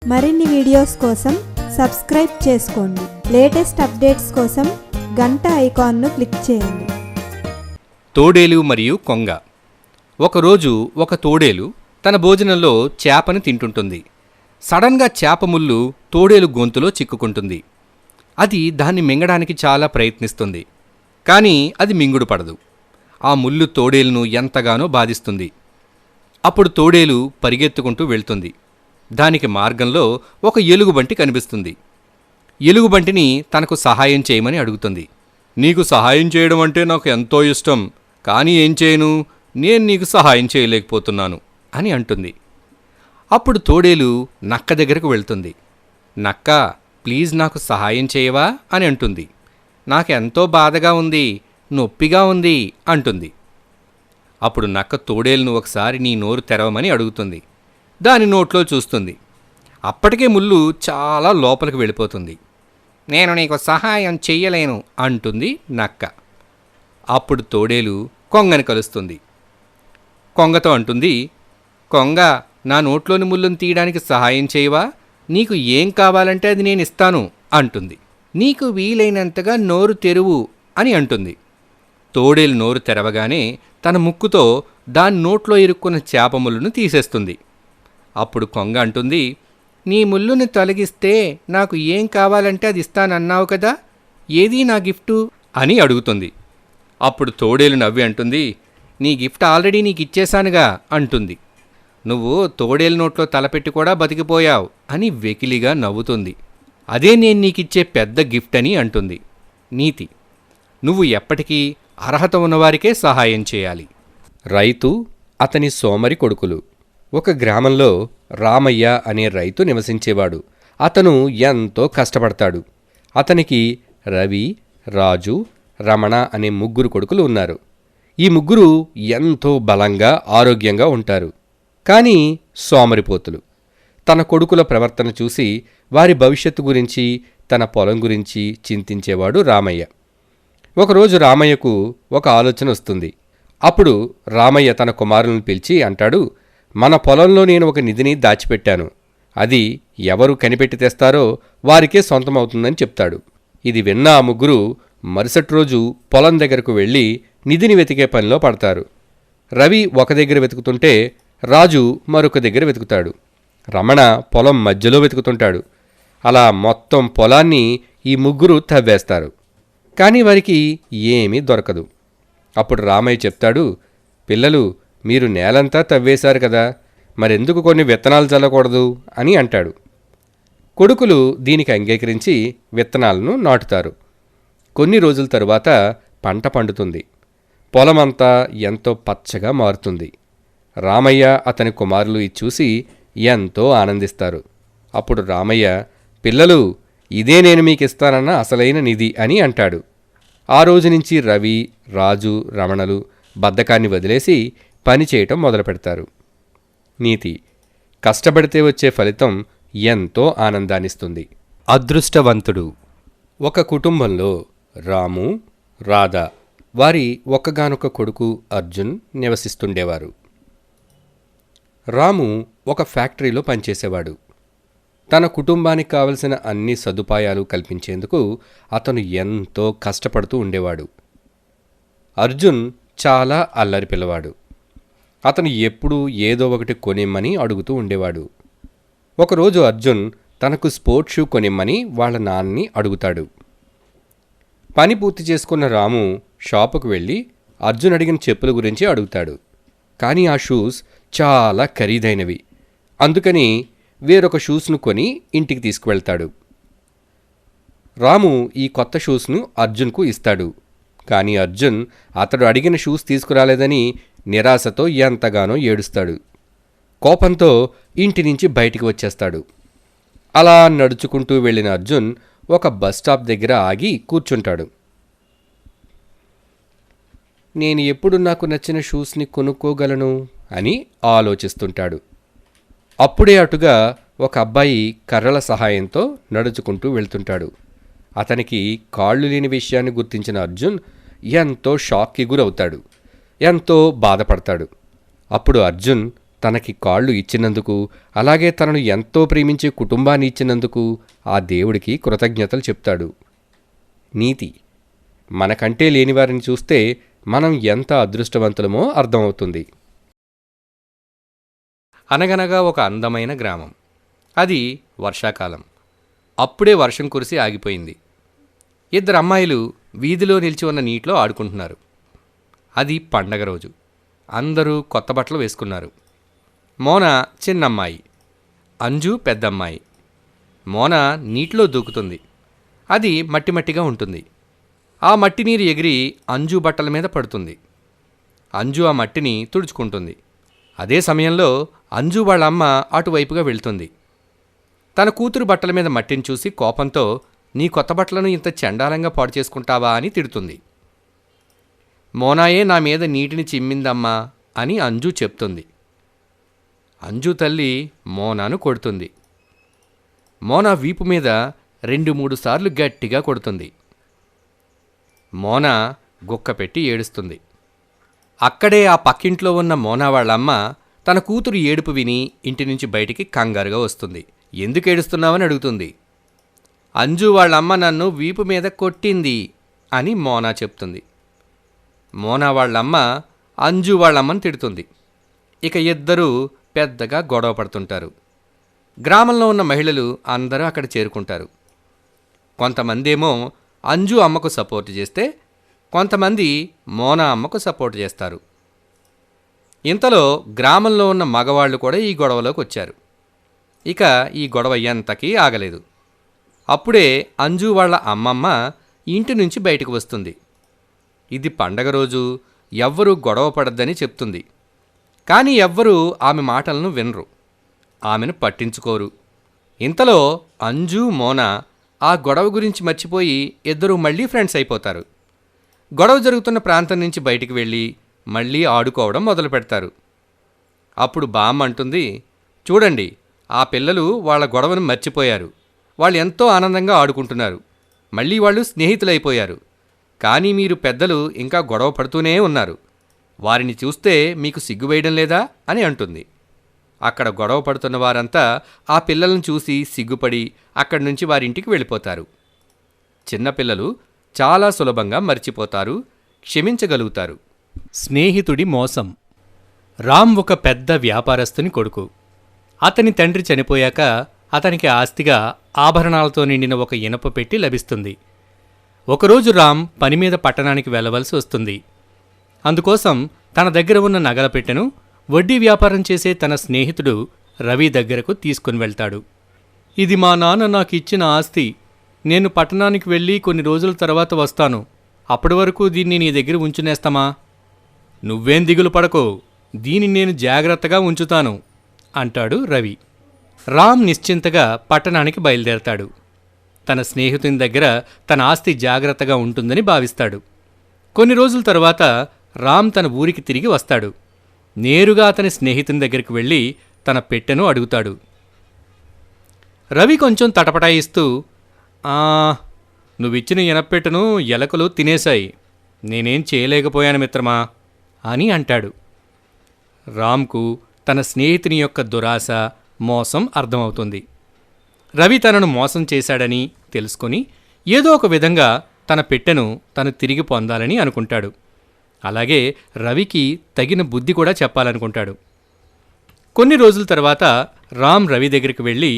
మరిన్ని వీడియోస్ కోసం సబ్స్క్రైబ్ చేసుకోండి. లేటెస్ట్ అప్డేట్స్ కోసం గంట ఐకాన్ను క్లిక్ చేయండి. తోడేలు మరియు కొంగ. ఒకరోజు ఒక తోడేలు తన భోజనంలో చేపని తింటుంటుంది. సడన్గా చేప ముళ్ళు తోడేలు గొంతులో చిక్కుకుంటుంది. అది దాన్ని మింగడానికి చాలా ప్రయత్నిస్తుంది, కానీ అది మింగుడు పడదు. ఆ ముళ్ళు తోడేలును ఎంతగానో బాధిస్తుంది. అప్పుడు తోడేలు పరిగెత్తుకుంటూ వెళ్తుంది. దానికి మార్గంలో ఒక ఎలుగుబంటి కనిపిస్తుంది. ఎలుగుబంటిని తనకు సహాయం చేయమని అడుగుతుంది. నీకు సహాయం చేయడం అంటే నాకు ఎంతో ఇష్టం, కానీ ఏం చేయను, నేను నీకు సహాయం చేయలేకపోతున్నాను అని అంటుంది. అప్పుడు తోడేలు నక్క దగ్గరకు వెళ్తుంది. నక్క, ప్లీజ్ నాకు సహాయం చేయవా అని అంటుంది. నాకెంతో బాధగా ఉంది, నొప్పిగా ఉంది అంటుంది. అప్పుడు నక్క తోడేలును ఒకసారి నీ నోరు తెరవమని అడుగుతుంది. దాని నోట్లో చూస్తుంది. అప్పటికే ముళ్ళు చాలా లోపలికి వెళ్ళిపోతుంది. నేను నీకు సహాయం చెయ్యలేను అంటుంది నక్క. అప్పుడు తోడేలు కొంగని కలుస్తుంది. కొంగతో అంటుంది, కొంగ, నా నోట్లోని ముళ్ళును తీయడానికి సహాయం చేయవా? నీకు ఏం కావాలంటే అది నేను ఇస్తాను అంటుంది. నీకు వీలైనంతగా నోరు తెరువు అని అంటుంది. తోడేలు నోరు తెరవగానే తన ముక్కుతో దాని నోట్లో ఇరుక్కున్న చేప ముళ్ళును తీసేస్తుంది. అప్పుడు కొంగ అంటుంది, నీ ముళ్ళుని తొలగిస్తే నాకు ఏం కావాలంటే అది ఇస్తానన్నావు కదా, ఏది నా గిఫ్టు అని అడుగుతుంది. అప్పుడు తోడేలు నవ్వి అంటుంది, నీ గిఫ్ట్ ఆల్రెడీ నీకు ఇచ్చేశానుగా అంటుంది. నువ్వు తోడేలు నోట్లో తలపెట్టి కూడా బతికిపోయావు అని వెకిలిగా నవ్వుతుంది. అదే నేను నీకిచ్చే పెద్ద గిఫ్ట్ అని అంటుంది. నీతి: నువ్వు ఎప్పటికీ అర్హత ఉన్నవారికే సహాయం చేయాలి. రైతు, అతని సోమరి కొడుకులు. ఒక గ్రామంలో రామయ్య అనే రైతు నివసించేవాడు. అతను ఎంతో కష్టపడతాడు. అతనికి రవి, రాజు, రమణ అనే ముగ్గురు కొడుకులు ఉన్నారు. ఈ ముగ్గురు ఎంతో బలంగా, ఆరోగ్యంగా ఉంటారు. కానీ సోమరిపోతులు. తన కొడుకుల ప్రవర్తన చూసి వారి భవిష్యత్తు గురించి, తన పొలం గురించి చింతించేవాడు రామయ్య. ఒకరోజు రామయ్యకు ఒక ఆలోచన వస్తుంది. అప్పుడు రామయ్య తన కుమారులను పిలిచి అంటాడు, మన పొలంలో నేను ఒక నిధిని దాచిపెట్టాను. అది ఎవరు కనిపెట్టి తెస్తారో వారికే సొంతమవుతుందని చెప్తాడు. ఇది విన్న ఆ ముగ్గురు మరుసటి రోజు పొలం దగ్గరకు వెళ్ళి నిధిని వెతికే పనిలో పడతారు. రవి ఒక దగ్గర వెతుకుతుంటే రాజు మరొక దగ్గర వెతుకుతాడు. రమణ పొలం మధ్యలో వెతుకుతుంటాడు. అలా మొత్తం పొలాన్ని ఈ ముగ్గురు తవ్వేస్తారు. కానీ వారికి ఏమీ దొరకదు. అప్పుడు రామయ్య చెప్తాడు, పిల్లలు, మీరు నేలంతా తవ్వేశారు కదా, మరెందుకు కొన్ని విత్తనాలు చల్లకూడదు అని అంటాడు. కొడుకులు దీనికి అంగీకరించి విత్తనాలను నాటుతారు. కొన్ని రోజుల తరువాత పంట పండుతుంది. పొలమంతా ఎంతో పచ్చగా మారుతుంది. రామయ్య, అతని కుమారులు ఇది చూసి ఎంతో ఆనందిస్తారు. అప్పుడు రామయ్య, పిల్లలు, ఇదే నేను మీకిస్తానన్న అసలైన నిధి అని అంటాడు. ఆ రోజు నుంచి రవి, రాజు, రమణలు బద్ధకాన్ని వదిలేసి పని చేయటం మొదలుపెడతారు. నీతి: కష్టపడితే వచ్చే ఫలితం ఎంతో ఆనందాన్నిస్తుంది. అదృష్టవంతుడు. ఒక కుటుంబంలో రాము, రాధ, వారి ఒక్కగానొక్క కొడుకు అర్జున్ నివసిస్తుండేవారు. రాము ఒక ఫ్యాక్టరీలో పనిచేసేవాడు. తన కుటుంబానికి కావలసిన అన్ని సదుపాయాలు కల్పించేందుకు అతను ఎంతో కష్టపడుతూ ఉండేవాడు. అర్జున్ చాలా అల్లరి పిల్లవాడు. అతను ఎప్పుడూ ఏదో ఒకటి కొనిమ్మని అడుగుతూ ఉండేవాడు. ఒకరోజు అర్జున్ తనకు స్పోర్ట్స్ షూ కొనిమ్మని వాళ్ళ నాన్నని అడుగుతాడు. పని పూర్తి చేసుకున్న రాము షాపుకు వెళ్ళి అర్జున్ అడిగిన చెప్పుల గురించి అడుగుతాడు. కానీ ఆ షూస్ చాలా ఖరీదైనవి. అందుకని వేరొక షూస్ను కొని ఇంటికి తీసుకువెళ్తాడు. రాము ఈ కొత్త షూస్ను అర్జున్కు ఇస్తాడు. కానీ అర్జున్ అతడు అడిగిన షూస్ తీసుకురాలేదని నిరాశతో ఎంతగానో ఏడుస్తాడు. కోపంతో ఇంటి నుంచి బయటికి వచ్చేస్తాడు. అలా నడుచుకుంటూ వెళ్ళిన అర్జున్ ఒక బస్టాప్ దగ్గర ఆగి కూర్చుంటాడు. నేను ఎప్పుడు నాకు నచ్చిన షూస్ని కొనుక్కోగలను అని ఆలోచిస్తుంటాడు. అప్పుడే అటుగా ఒక అబ్బాయి కర్రల సహాయంతో నడుచుకుంటూ వెళ్తుంటాడు. అతనికి కాళ్ళు లేని విషయాన్ని గుర్తించిన అర్జున్ ఎంతో షాక్కి గురవుతాడు. ఎంతో బాధపడతాడు. అప్పుడు అర్జున్ తనకి కాళ్ళు ఇచ్చినందుకు, అలాగే తనను ఎంతో ప్రేమించే కుటుంబాన్ని ఇచ్చినందుకు ఆ దేవుడికి కృతజ్ఞతలు చెప్తాడు. నీతి: మనకంటే లేనివారిని చూస్తే మనం ఎంత అదృష్టవంతులమో అర్థమవుతుంది. అనగనగా ఒక అందమైన గ్రామం. అది వర్షాకాలం. అప్పుడే వర్షం కురిసి ఆగిపోయింది. 2 అమ్మాయిలు వీధిలో నిలిచి ఉన్న నీటిలో ఆడుకుంటున్నారు. అది పండగ రోజు. అందరూ కొత్త బట్టలు వేసుకున్నారు. మోన చిన్నమ్మాయి, అంజు పెద్దమ్మాయి. మోన నీటిలో దూకుతుంది. అది మట్టిగా ఉంటుంది. ఆ మట్టి నీరు ఎగిరి అంజు బట్టల మీద పడుతుంది. అంజు ఆ మట్టిని తుడుచుకుంటుంది. అదే సమయంలో అంజు వాళ్ళ అమ్మ అటువైపుగా వెళ్తుంది. తన కూతురు బట్టల మీద మట్టిని చూసి కోపంతో, నీ కొత్త బట్టలను ఇంత చండాలంగా పాడు చేసుకుంటావా అని తిడుతుంది. మోనాయే నా మీద నీటిని చిమ్మిందమ్మా అని అంజు చెప్తుంది. అంజు తల్లి మోనాను కొడుతుంది. మోనా వీపు మీద 2-3 సార్లు గట్టిగా కొడుతుంది. మోనా గుక్క పెట్టి ఏడుస్తుంది. అక్కడే ఆ పక్కింట్లో ఉన్న మోనా వాళ్ళమ్మ తన కూతురు ఏడుపు విని ఇంటి నుంచి బయటికి కంగారుగా వస్తుంది. ఎందుకు ఏడుస్తున్నావని అడుగుతుంది. అంజు వాళ్ళమ్మ నన్ను వీపు మీద కొట్టింది అని మోనా చెప్తుంది. మోనా వాళ్ళమ్మ అంజు వాళ్ళమ్మని తిడుతుంది. ఇక ఇద్దరూ పెద్దగా గొడవ పడుతుంటారు. గ్రామంలో ఉన్న మహిళలు అందరూ అక్కడ చేరుకుంటారు. కొంతమందేమో అంజు అమ్మకు సపోర్ట్ చేస్తే, కొంతమంది మోనా అమ్మకు సపోర్ట్ చేస్తారు. ఇంతలో గ్రామంలో ఉన్న మగవాళ్ళు కూడా ఈ గొడవలోకి వచ్చారు. ఇక ఈ గొడవ ఎంతకీ ఆగలేదు. అప్పుడే అంజు వాళ్ళ అమ్మమ్మ ఇంటి నుంచి బయటకు వస్తుంది. ఇది పండగ రోజు, ఎవ్వరూ గొడవ పడద్దని చెప్తుంది. కానీ ఎవ్వరూ ఆమె మాటలను వినరు, ఆమెను పట్టించుకోరు. ఇంతలో అంజు మోనా ఆ గొడవ గురించి మర్చిపోయి ఇద్దరూ మళ్ళీ ఫ్రెండ్స్ అయిపోతారు. గొడవ జరుగుతున్న ప్రాంతం నుంచి బయటికి వెళ్ళి మళ్ళీ ఆడుకోవడం మొదలు పెడతారు. అప్పుడు బామ్మ అంటుంది, చూడండి, ఆ పిల్లలు వాళ్ళ గొడవను మర్చిపోయారు. వాళ్ళు ఎంతో ఆనందంగా ఆడుకుంటున్నారు. మళ్ళీ వాళ్ళు స్నేహితులైపోయారు. కానీ మీరు పెద్దలు ఇంకా గొడవ పడుతూనే ఉన్నారు. వారిని చూస్తే మీకు సిగ్గువేయడం లేదా అని అంటుంది. అక్కడ గొడవ పడుతున్న వారంతా ఆ పిల్లలను చూసి సిగ్గుపడి అక్కడి నుంచి వారింటికి వెళ్ళిపోతారు. చిన్నపిల్లలు చాలా సులభంగా మర్చిపోతారు, క్షమించగలుగుతారు. స్నేహితుడి మోసం. రామ్ ఒక పెద్ద వ్యాపారస్తుని కొడుకు. అతని తండ్రి చనిపోయాక అతనికి ఆస్తిగా ఆభరణాలతో నిండిన ఒక ఇనప పెట్టి లభిస్తుంది. ఒకరోజు రామ్ పనిమీద పట్టణానికి వెళ్ళవలసి వస్తుంది. అందుకోసం తన దగ్గర ఉన్న నగల పెట్టెను వడ్డీ వ్యాపారం చేసే తన స్నేహితుడు రవి దగ్గరకు తీసుకుని వెళ్తాడు. ఇది మా నాన్న నాకు ఇచ్చిన ఆస్తి. నేను పట్టణానికి వెళ్ళి కొన్ని రోజుల తర్వాత వస్తాను. అప్పటి వరకు దీన్ని నీ దగ్గర ఉంచునేస్తామా? నువ్వేం దిగులు పడకో, దీన్ని నేను జాగ్రత్తగా ఉంచుతాను అంటాడు రవి. రామ్ నిశ్చింతగా పట్టణానికి బయలుదేరతాడు. తన స్నేహితుని దగ్గర తన ఆస్తి జాగ్రత్తగా ఉంటుందని భావిస్తాడు. కొన్ని రోజుల తర్వాత రామ్ తన ఊరికి తిరిగి వస్తాడు. నేరుగా అతని స్నేహితుని దగ్గరికి వెళ్ళి తన పెట్టెను అడుగుతాడు. రవి కొంచెం తటపటాయిస్తూ, నువ్విచ్చిన ఇనప్పెట్టెను ఎలకలు తినేశాయి. నేనేం చేయలేకపోయాను మిత్రమా అని అంటాడు. రామ్కు తన స్నేహితుని యొక్క దురాశ, మోసం అర్థమవుతుంది. రవి తనను మోసం చేశాడని తెలుసుకొని ఏదో ఒక విధంగా తన పెట్టెను తను తిరిగి పొందాలని అనుకుంటాడు. అలాగే రవికి తగిన బుద్ధి కూడా చెప్పాలనుకుంటాడు. కొన్ని రోజుల తర్వాత రామ్ రవి దగ్గరికి వెళ్ళి,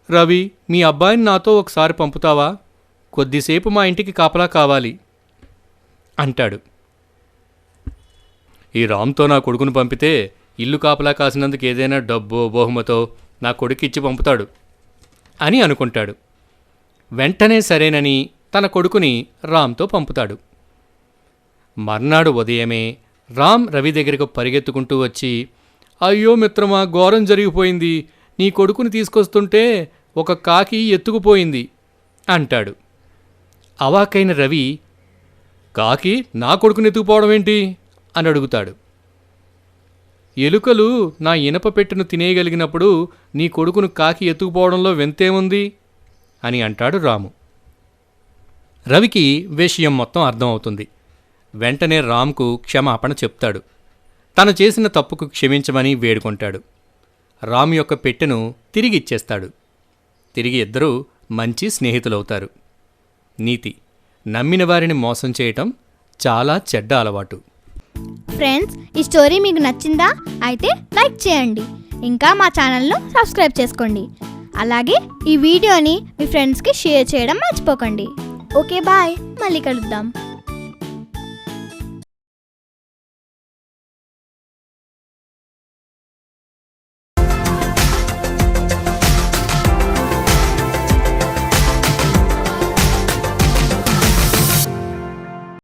రవి, మీ అబ్బాయిని నాతో ఒకసారి పంపుతావా? కొద్దిసేపు మా ఇంటికి కాపలా కావాలి అంటాడు. ఈ రామ్తో నా కొడుకును పంపితే ఇల్లు కాపలా కాసినందుకు ఏదైనా డబ్బో బహుమతో నా కొడుకిచ్చి పంపుతాడు అని అనుకుంటాడు. వెంటనే సరేనని తన కొడుకుని రామ్తో పంపుతాడు. మర్నాడు ఉదయమే రామ్ రవి దగ్గరకు పరిగెత్తుకుంటూ వచ్చి, అయ్యో మిత్రమా, ఘోరం జరిగిపోయింది. నీ కొడుకుని తీసుకొస్తుంటే ఒక కాకి ఎత్తుకుపోయింది అంటాడు. అవాకైన రవి, కాకి నా కొడుకుని ఎత్తుకుపోవడం ఏంటి అని అడుగుతాడు. ఎలుకలు నా ఇనప పెట్టెను తినేయగలిగినప్పుడు నీ కొడుకును కాకి ఎత్తుకుపోవడంలో వింతేముంది అని అంటాడు రాము. రవికి విషయం మొత్తం అర్థమవుతుంది. వెంటనే రామ్కు క్షమాపణ చెప్తాడు. తను చేసిన తప్పుకు క్షమించమని వేడుకుంటాడు. రాము యొక్క పెట్టెను తిరిగి ఇచ్చేస్తాడు. తిరిగి ఇద్దరూ మంచి స్నేహితులవుతారు. నీతి: నమ్మిన వారిని మోసం చేయటం చాలా చెడ్డ అలవాటు. ఫ్రెండ్స్, ఈ స్టోరీ మీకు నచ్చిందా? అయితే లైక్ చేయండి, ఇంకా మా ఛానల్ను సబ్స్క్రైబ్ చేసుకోండి. అలాగే ఈ వీడియోని మీ ఫ్రెండ్స్కి షేర్ చేయడం మర్చిపోకండి. ఓకే, బాయ్, మళ్ళీ కలుద్దాం.